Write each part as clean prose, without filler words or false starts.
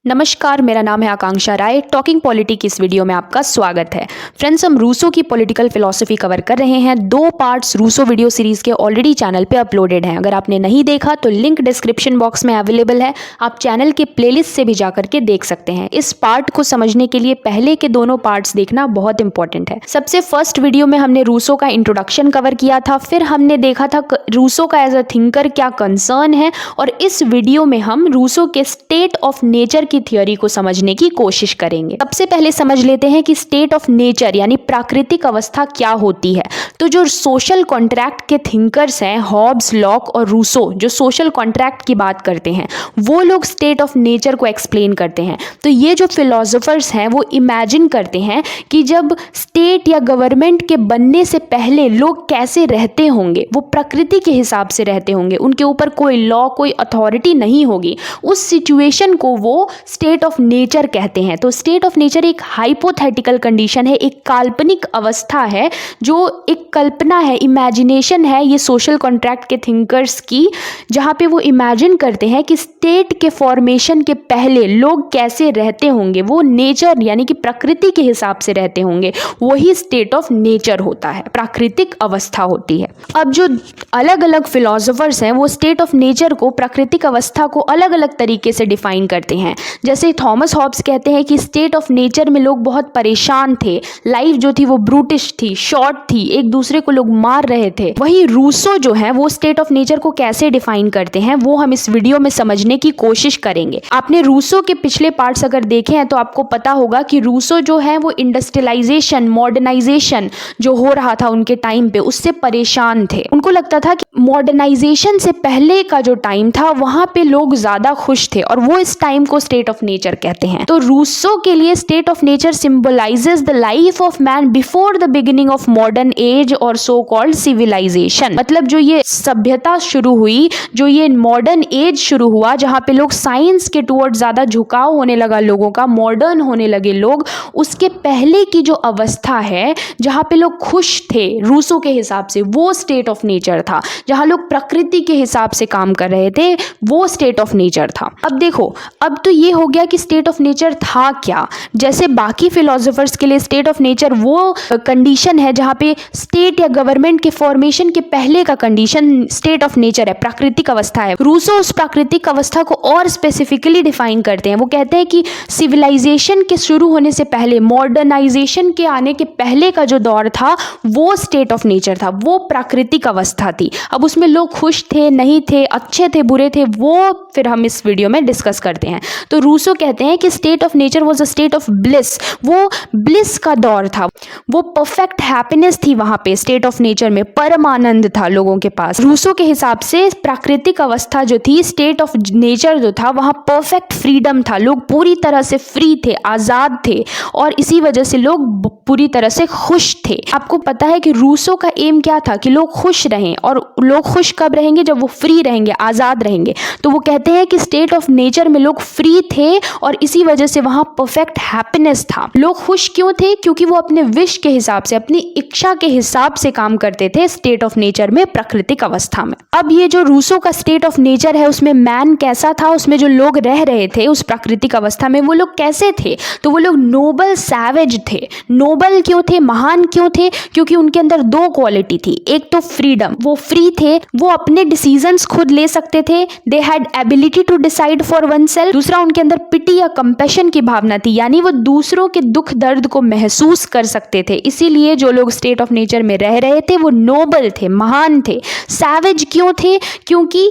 नमस्कार, मेरा नाम है आकांक्षा राय। टॉकिंग पॉलिटी की इस वीडियो में आपका स्वागत है। फ्रेंड्स, हम रूसो की पॉलिटिकल फिलॉसफी कवर कर रहे हैं। 2 पार्ट्स रूसो वीडियो सीरीज के ऑलरेडी चैनल पे अपलोडेड हैं। अगर आपने नहीं देखा तो लिंक डिस्क्रिप्शन बॉक्स में अवेलेबल है, आप चैनल के प्लेलिस्ट से भी जाकर के देख सकते हैं। इस पार्ट को समझने के लिए पहले के दोनों पार्ट्स देखना बहुत इंपॉर्टेंट है। सबसे फर्स्ट वीडियो में हमने रूसो का इंट्रोडक्शन कवर किया था, फिर हमने देखा था रूसो का एज अ थिंकर क्या कंसर्न है, और इस वीडियो में हम रूसो के स्टेट ऑफ नेचर की थ्योरी को समझने की कोशिश करेंगे। सबसे पहले समझ लेते हैं कि स्टेट ऑफ नेचर यानी प्राकृतिक अवस्था क्या होती है। तो जो सोशल कॉन्ट्रैक्ट के थिंकर्स हैं, हॉब्स, लॉक और रूसो, जो सोशल कॉन्ट्रैक्ट की बात करते हैं, वो लोग स्टेट ऑफ नेचर को एक्सप्लेन करते हैं। तो ये जो फिलोसोफर्स हैं वो इमेजिन करते हैं कि जब स्टेट या गवर्नमेंट के बनने से पहले लोग कैसे रहते होंगे, वो प्रकृति के हिसाब से रहते होंगे, उनके ऊपर कोई लॉ, कोई अथॉरिटी नहीं होगी। उस सिचुएशन को वो स्टेट ऑफ नेचर कहते हैं। तो स्टेट ऑफ नेचर एक हाइपोथेटिकल कंडीशन है, एक काल्पनिक अवस्था है, जो एक कल्पना है, इमेजिनेशन है ये सोशल कॉन्ट्रैक्ट के थिंकर्स की, जहाँ पे वो इमेजिन करते हैं कि स्टेट के फॉर्मेशन के पहले लोग कैसे रहते होंगे, वो नेचर यानी कि प्रकृति के हिसाब से रहते होंगे। वही स्टेट ऑफ नेचर होता है, प्राकृतिक अवस्था होती है। अब जो अलग अलग फिलोसोफर्स हैं वो स्टेट ऑफ नेचर को, प्राकृतिक अवस्था को अलग अलग तरीके से डिफाइन करते हैं। जैसे थॉमस हॉब्स कहते हैं कि स्टेट ऑफ नेचर में लोग बहुत परेशान थे, लाइफ जो थी वो ब्रूटिश थी, शॉर्ट थी, एक दूसरे को लोग मार रहे थे। वहीं रूसो जो है वो स्टेट ऑफ नेचर को कैसे डिफाइन करते हैं वो हम इस वीडियो में समझने की कोशिश करेंगे। आपने रूसो के पिछले पार्ट्स अगर देखे हैं तो आपको पता होगा कि रूसो जो है वो इंडस्ट्रियलाइजेशन, मॉडर्नाइजेशन जो हो रहा था उनके टाइम पे, उससे परेशान थे। उनको लगता था कि मॉडर्नाइजेशन से पहले का जो टाइम था वहां पे लोग ज्यादा खुश थे, और वो इस टाइम को स्टेट ऑफ नेचर कहते हैं। तो रूसो के लिए state of nature symbolizes the life of man before the beginning of modern age और सो कॉल्ड सिविलाइजेशन। मतलब जो ये सभ्यता शुरू हुई, जो ये मॉडर्न एज शुरू हुआ, जहाँ पे लोग साइंस के टुवर्ड ज्यादा झुकाव होने लगा, लोगों का मॉडर्न होने लगे लोग, उसके पहले की जो अवस्था है जहाँ पे लोग खुश थे रूसो के हिसाब से, वो स्टेट ऑफ नेचर था। जहाँ लोग प्रकृति के हिसाब से काम कर रहे थे, वो स्टेट ऑफ नेचर था। अब देखो, अब तो ये हो गया कि स्टेट ऑफ नेचर था क्या। जैसे बाकी फिलोसोफर्स के लिए स्टेट ऑफ नेचर वो कंडीशन है जहाँ पे स्टेट या गवर्नमेंट के फॉर्मेशन के पहले का कंडीशन स्टेट ऑफ नेचर है, प्राकृतिक अवस्था है। रूसो उस प्राकृतिक अवस्था को और स्पेसिफिकली डिफाइन करते हैं। वो कहते हैं कि सिविलाइजेशन के शुरू होने से पहले, मॉडर्नाइजेशन के आने के पहले का जो दौर था वो स्टेट ऑफ नेचर था, वो प्राकृतिक अवस्था थी। अब उसमें लोग खुश थे, नहीं थे, अच्छे थे, बुरे थे, वो फिर हम इस वीडियो में डिस्कस करते हैं। तो रूसो कहते हैं कि state of nature was a state of bliss, वो ब्लिस का दौर था, वो परफेक्ट हैप्पीनेस थी वहां पे। स्टेट ऑफ नेचर में परम आनंद था लोगों के पास। रूसो के हिसाब से प्राकृतिक अवस्था जो थी, स्टेट ऑफ नेचर जो था, वहां परफेक्ट फ्रीडम था, लोग पूरी तरह से फ्री थे, आजाद थे, और इसी वजह से लोग पूरी तरह से खुश थे। आपको पता है कि रूसो का एम क्या था, कि लोग खुश रहें, और लोग खुश कब रहेंगे, जब वो फ्री रहेंगे, आजाद रहेंगे। तो वो कहते हैं कि स्टेट ऑफ नेचर में लोग फ्री थे और इसी वजह से वहां परफेक्ट हैप्पीनेस था। लोग खुश क्यों थे? क्योंकि वो अपने विश के हिसाब से, अपनी इच्छा के हिसाब से काम करते थे स्टेट ऑफ नेचर में, प्राकृतिक अवस्था में। अब ये जो रूसो का स्टेट ऑफ नेचर है उसमें मैन कैसा था, उसमें जो लोग रह रहे थे उस प्राकृतिक अवस्था में, वो लोग कैसे थे? तो वो लोग नोबल सैवेज थे। नोबल क्यों थे, महान क्यों थे? क्योंकि उनके अंदर 2 क्वालिटी थी। एक तो फ्रीडम, वो फ्री थे, वो अपने डिसीजंस खुद ले सकते थे, they had ability to decide for oneself. दूसरा, उनके अंदर पिटी या कंपैशन की भावना थी, यानी वो दूसरों के दुख दर्द को महसूस कर सकते थे। इसीलिए जो लोग स्टेट ऑफ नेचर में रह रहे थे वो नोबल थे, महान थे। सैवेज क्यों थे? क्योंकि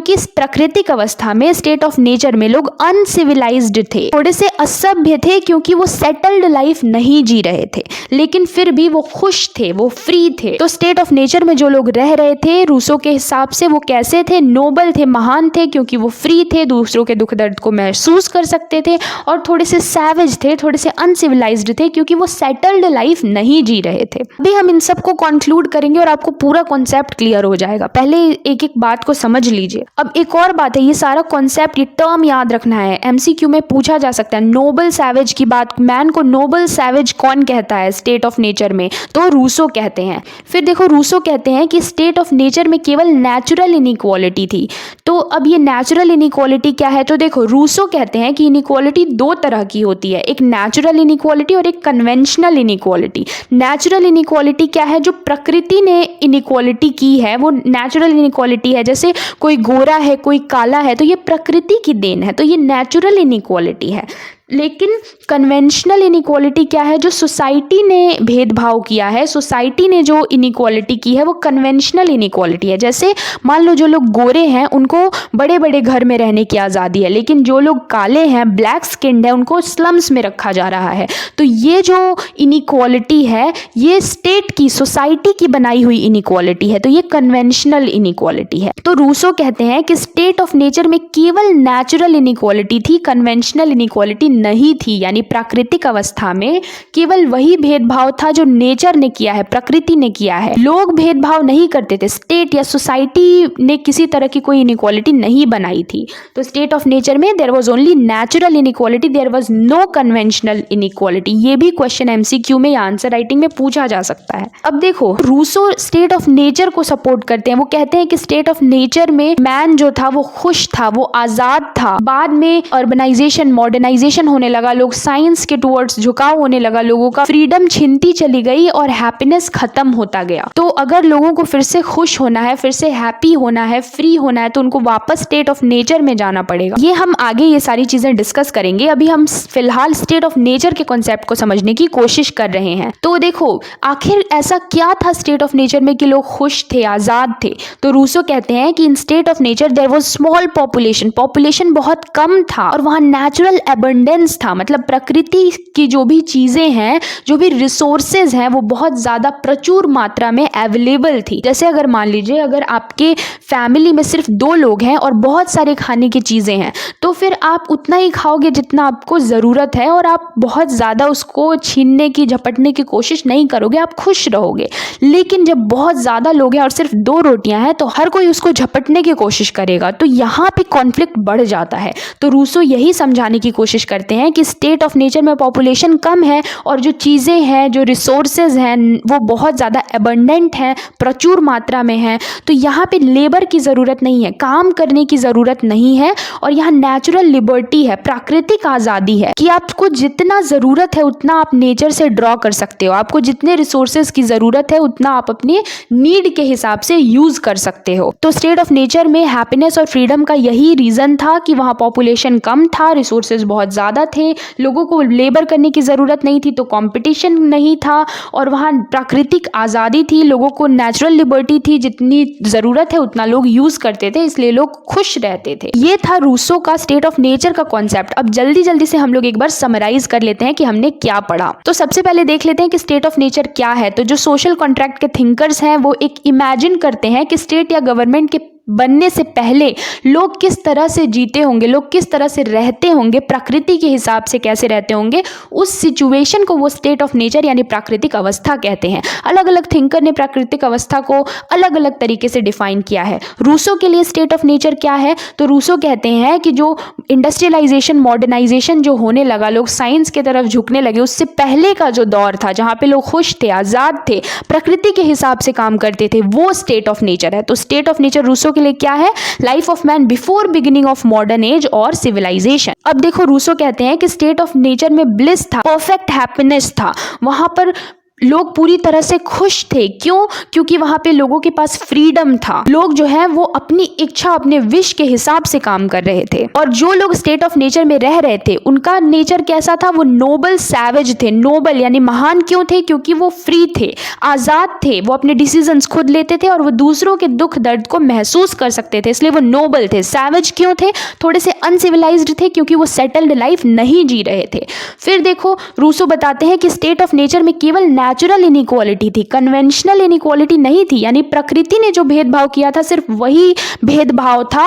इस प्राकृतिक अवस्था में, स्टेट ऑफ नेचर में, लोग अनसिविलाइज्ड थे, थोड़े से असभ्य थे, क्योंकि वो सेटल्ड लाइफ नहीं जी रहे थे, लेकिन फिर भी वो खुश थे, वो फ्री थे। तो स्टेट ऑफ नेचर में जो लोग रह रहे थे रूसो के हिसाब से, वो कैसे थे? नोबल थे, महान थे, क्योंकि वो फ्री थे, दूसरों के दुख दर्द को महसूस कर सकते थे, और थोड़े से सैवेज थे, थोड़े से अनसिविलाइज्ड थे, क्योंकि वो सेटल्ड लाइफ नहीं जी रहे थे। अभी हम इन सबको कंक्लूड करेंगे और आपको पूरा कॉन्सेप्ट क्लियर हो जाएगा। पहले एक एक बात को समझ लीजिए। अब एक और बात है, ये सारा कॉन्सेप्ट, ये टर्म याद रखना है, एमसीक्यू में पूछा जा सकता है। नोबल सैवेज की बात, मैन को नोबल सैवेज कौन कहता है स्टेट ऑफ नेचर में? तो रूसो कहते हैं। फिर देखो, रूसो कहते हैं कि स्टेट ऑफ नेचर में केवल नेचुरल इनइक्वालिटी थी। तो अब ये नेचुरल इनइक्वालिटी क्या है? तो तो देखो रूसो कहते हैं कि इनइक्वालिटी दो तरह की होती है, एक नेचुरल इनइक्वालिटी और एक कन्वेंशनल इनइक्वालिटी। नेचुरल इनइक्वालिटी क्या है? जो प्रकृति ने इनइक्वालिटी की है वो नेचुरल इनइक्वालिटी है। जैसे कोई गोरा है, कोई काला है, तो ये प्रकृति की देन है, तो ये नेचुरल इनइक्वालिटी है। लेकिन कन्वेंशनल इनइक्वालिटी क्या है? जो सोसाइटी ने भेदभाव किया है, सोसाइटी ने जो इनइक्वालिटी की है वो कन्वेंशनल इनइक्वालिटी है। जैसे मान लो जो लोग गोरे हैं उनको बड़े बड़े घर में रहने की आज़ादी है, लेकिन जो लोग काले हैं, ब्लैक स्किन्ड है, उनको स्लम्स में रखा जा रहा है। तो ये जो इनइक्वालिटी है ये स्टेट की, सोसाइटी की बनाई हुई इनइक्वालिटी है, तो ये कन्वेंशनल इनइक्वालिटी है। तो रूसो कहते हैं कि स्टेट ऑफ नेचर में केवल नेचुरल इनइक्वालिटी थी, कन्वेंशनल इनइक्वालिटी नहीं थी। यानी प्राकृतिक अवस्था में केवल वही भेदभाव था जो नेचर ने किया है, प्रकृति ने किया है। लोग भेदभाव नहीं करते थे, स्टेट या सोसाइटी ने किसी तरह की कोई इनइक्वालिटी नहीं बनाई थी। तो स्टेट ऑफ नेचर में there was only natural inequality, there was no conventional inequality. ये भी क्वेश्चन एमसीक्यू में या आंसर राइटिंग में पूछा जा सकता है। अब देखो रूसो स्टेट ऑफ नेचर को सपोर्ट करते हैं। वो कहते हैं कि स्टेट ऑफ नेचर में मैन जो था वो खुश था, वो आजाद था। बाद में अर्बनाइजेशन, मॉडर्नाइजेशन होने लगा, लोग साइंस के टुवर्ड्स झुकाव होने लगा, लोगों का फ्रीडम छिनती चली गई और हैप्पीनेस खत्म होता गया। तो अगर लोगों को फिर से खुश होना है, फिर से हैप्पी होना है, फ्री होना है, तो उनको वापस स्टेट ऑफ नेचर में जाना पड़ेगा। ये हम आगे ये सारी चीजें डिस्कस करेंगे। अभी हम फिलहाल स्टेट ऑफ नेचर के कॉन्सेप्ट को समझने की कोशिश कर रहे हैं। तो देखो आखिर ऐसा क्या था स्टेट ऑफ नेचर में कि लोग खुश थे, आजाद थे? तो रूसो कहते हैं कि in state of nature there was small population, population बहुत कम था और वहां नेचुरल एबंडेंस था। मतलब प्रकृति की जो भी चीजें हैं, जो भी रिसोर्सेज हैं, वो बहुत ज्यादा प्रचुर मात्रा में अवेलेबल थी। जैसे अगर मान लीजिए अगर आपके फैमिली में सिर्फ 2 लोग हैं और बहुत सारे खाने की चीजें हैं, तो फिर आप उतना ही खाओगे जितना आपको जरूरत है और आप बहुत ज्यादा उसको छीनने की, झपटने की कोशिश नहीं करोगे, आप खुश रहोगे। लेकिन जब बहुत ज्यादा लोग हैं और सिर्फ 2 रोटियां हैं तो हर कोई उसको झपटने की कोशिश करेगा, तो यहाँ पे कॉन्फ्लिक्ट बढ़ जाता है। तो रूसो यही समझाने की कोशिश करते हैं कि स्टेट ऑफ नेचर में पॉपुलेशन कम है और जो चीज़ें हैं, जो रिसोर्सेज हैं, वो बहुत ज़्यादा एबंडेंट हैं, प्रचुर मात्रा में हैं। तो यहाँ पे लेबर की ज़रूरत नहीं है, काम करने की ज़रूरत नहीं है और यहाँ नेचुरल लिबर्टी है, प्राकृतिक आज़ादी है कि आपको जितना ज़रूरत है उतना आप नेचर से ड्रॉ कर सकते हो। आपको जितने रिसोर्सेज की ज़रूरत है उतना आप अपने नीड के हिसाब से यूज़ कर सकते हो। तो स्टेट ऑफ नेचर में हैप्पीनेस और फ्रीडम का यही रीज़न था कि वहाँ पॉपुलेशन कम था, रिसोर्सेज बहुत ज़्यादा थे, लोगों को लेबर करने की ज़रूरत नहीं थी, तो कंपटीशन नहीं था और वहाँ प्राकृतिक आज़ादी थी, लोगों को नेचुरल लिबर्टी थी, जितनी ज़रूरत है उतना लोग यूज़ करते थे, इसलिए लोग खुश रहते थे। ये था रूसो का स्टेट ऑफ नेचर का कॉन्सेप्ट। अब जल्दी जल्दी से हम लोग एक बार समराइज कर लेते हैं कि हमने क्या पढ़ा। तो सबसे पहले देख लेते हैं कि स्टेट ऑफ नेचर क्या है। तो जो सोशल कॉन्ट्रैक्ट के थिंकर्स हैं वो एक इमेजिन करते हैं कि स्टेट या गवर्नमेंट के बनने से पहले लोग किस तरह से जीते होंगे, लोग किस तरह से रहते होंगे, प्रकृति के हिसाब से कैसे रहते होंगे, उस सिचुएशन को वो स्टेट ऑफ नेचर यानी प्राकृतिक अवस्था कहते हैं। अलग अलग थिंकर ने प्राकृतिक अवस्था को अलग अलग तरीके से डिफाइन किया है। रूसो के लिए स्टेट ऑफ नेचर क्या है? तो रूसो कहते हैं कि जो इंडस्ट्रियलाइजेशन, मॉडर्नाइजेशन जो होने लगा, लोग साइंस की तरफ झुकने लगे, उससे पहले का जो दौर था जहाँ पे लोग खुश थे, आज़ाद थे, प्रकृति के हिसाब से काम करते थे, वो स्टेट ऑफ नेचर है। तो स्टेट ऑफ नेचर रूसो के लिए क्या है? Life of man before beginning of modern age और सिविलाइजेशन। अब देखो रूसो कहते हैं कि स्टेट ऑफ नेचर में ब्लिस था, परफेक्ट हैप्पीनेस था, वहां पर लोग पूरी तरह से खुश थे। क्यों? क्योंकि वहां पे लोगों के पास फ्रीडम था, लोग जो है वो अपनी इच्छा, अपने विश के हिसाब से काम कर रहे थे। और जो लोग स्टेट ऑफ नेचर में रह रहे थे उनका नेचर कैसा था? वो नोबल सैवेज थे। नोबल यानी महान क्यों थे? क्योंकि वो फ्री थे, आजाद थे, वो अपने डिसीजंस खुद लेते थे और वो दूसरों के दुख दर्द को महसूस कर सकते थे, इसलिए वो नोबल थे। सैवेज क्यों थे? थोड़े से अनसिविलाइज्ड थे क्योंकि वो सेटल्ड लाइफ नहीं जी रहे थे। फिर देखो रूसो बताते हैं कि स्टेट ऑफ नेचर में केवल नेचुरल इनइक्वालिटी थी, कन्वेंशनल इनइक्वालिटी नहीं थी। यानी प्रकृति ने जो भेदभाव किया था सिर्फ वही भेदभाव था,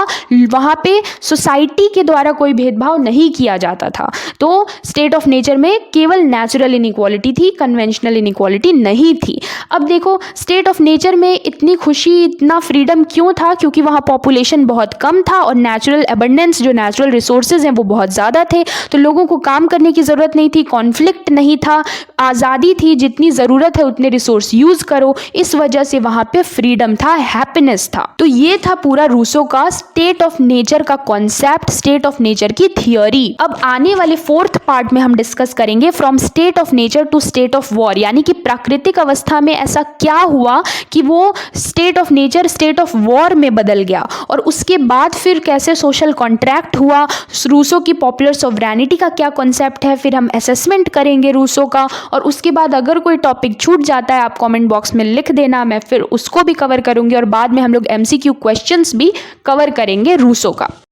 वहां पे सोसाइटी के द्वारा कोई भेदभाव नहीं किया जाता था। तो स्टेट ऑफ नेचर में केवल नेचुरल इनइक्वालिटी थी, कन्वेंशनल इनइक्वालिटी नहीं थी। अब देखो स्टेट ऑफ नेचर में इतनी खुशी, इतना फ्रीडम क्यों था? क्योंकि वहां पॉपुलेशन बहुत कम था और नेचुरल एबंडेंस, जो नेचुरल रिसोर्सेज हैं वो बहुत ज़्यादा थे, तो लोगों को काम करने की ज़रूरत नहीं थी, कॉन्फ्लिक्ट नहीं था, आज़ादी थी, जितनी जितनी ज़रूरत है उतने रिसोर्स यूज़ करो। इस वजह से वहाँ पे फ्रीडम था, हैप्पीनेस था। तो ये था पूरा रूसो का स्टेट ऑफ नेचर का कॉन्सेप्ट, स्टेट ऑफ नेचर की थियोरी। अब आने वाले 4th पार्ट में हम डिस्कस करेंगे from state of nature to state of war, यानी कि प्राकृतिक अवस्था में ऐसा क्या हुआ कि वो state of nature state of war में बदल गया, और उसके बाद फिर कैसे सोशल कॉन्ट्रैक्ट हुआ, रूसो की पॉपुलर सोवरेनिटी का क्या कॉन्सेप्ट है, फिर हम असेसमेंट करेंगे रूसो का। और उसके बाद अगर कोई टॉपिक छूट जाता है आप कमेंट बॉक्स में लिख देना, मैं फिर उसको भी कवर करूंगी, और बाद में हम लोग MCQ क्वेश्चंस भी कवर करेंगे रूसो का।